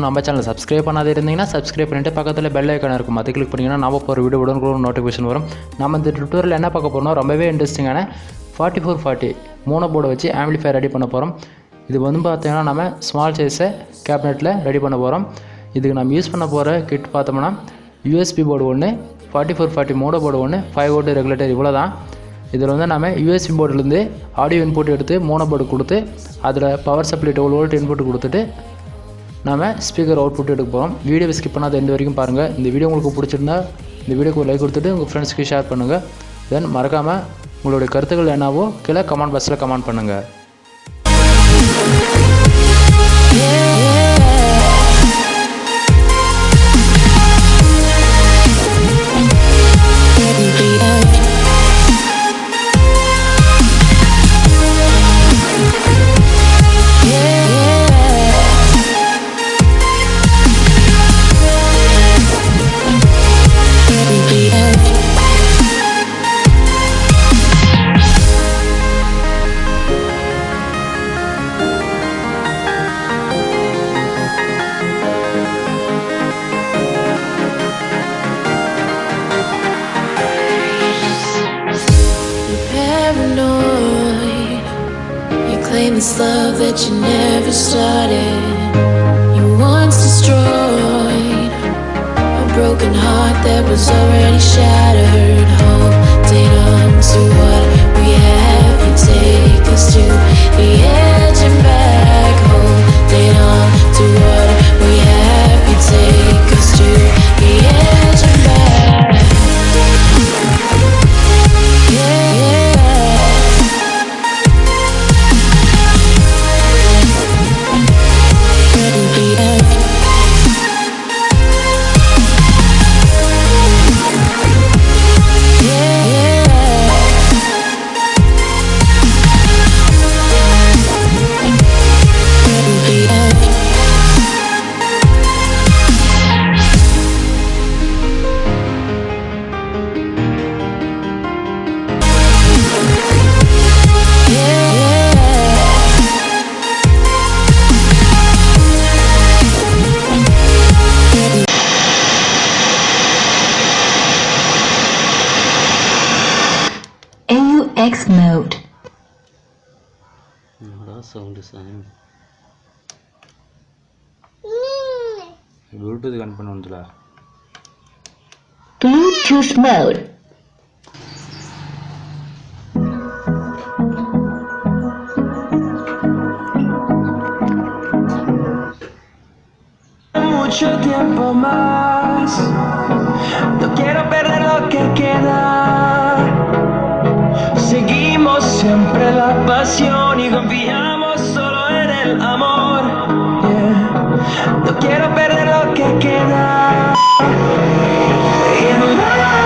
நம்ம சேனலை சப்ஸ்கிரைப் பண்ணாத இருந்தீங்கன்னா சப்ஸ்கிரைப் பண்ணிட்டு பக்கத்தில் பெல் ஐக்கான் இருக்கும், அதை கிளிக் பண்ணிங்கன்னா நம்ம போகிற வீடியோ உடனுக்குடன் நோட்டிஃபிகேஷன் வரும். நம்ம இந்த டுட்டோரியல் என்ன பார்க்க போகிறோம், ரொம்பவே இன்ட்ரெஸ்டிங்கான 4440 மோனோ போர்டை வச்சு ஆம்பிளிஃபையர் ரெடி பண்ண போகிறோம். இது பார்த்தீங்கன்னா நம்ம ஸ்மால் சைஸை கேபினெட்டில் ரெடி பண்ண போகிறோம். இதுக்கு நம்ம யூஸ் பண்ண போகிற கிட் பார்த்தோம்னா யூஎஸ்பி போர்டு ஒன்று, 4440 மோனோ போர்டு ஒன்று, 5 வோல்ட் ரெகுலேட்டர், இவ்வளோ தான். இதில் நம்ம யூஎஸ்பி போர்டுலேருந்து ஆடியோ இன்புட் எடுத்து மோனோ போர்டு கொடுத்து அதில் பவர் சப்ளை 12 வோல்ட் இன்புட் கொடுத்துட்டு நம்ம ஸ்பீக்கர் அவுட்புட் எடுக்க போகிறோம். வீடியோ ஸ்கிப் பண்ணாத எந்த வரைக்கும் பாருங்கள். இந்த வீடியோ உங்களுக்கு பிடிச்சிருந்தா இந்த வீடியோக்கு ஒரு லைக் கொடுத்துட்டு உங்கள் ஃப்ரெண்ட்ஸ்க்கு ஷேர் பண்ணுங்கள். தென் மறக்காமல் உங்களுடைய கருத்துக்கள் என்னவோ கீழே கமெண்ட் பாக்ஸில் கமெண்ட் பண்ணுங்கள். This love that you never started, you once destroyed a broken heart that was already shattered. Holding on to what we have, you take us to the edge and back. Holding on to what we have, you take us to the edge and back. AUX mode. Sound design. Bluetooth connect பண்ணுவீங்களா? Bluetooth mode. Mucho tiempo más, no quiero perder lo que queda. Seguimos siempre la pasión y confiamos solo en el amor. Yeah. No quiero perder lo que queda. In life.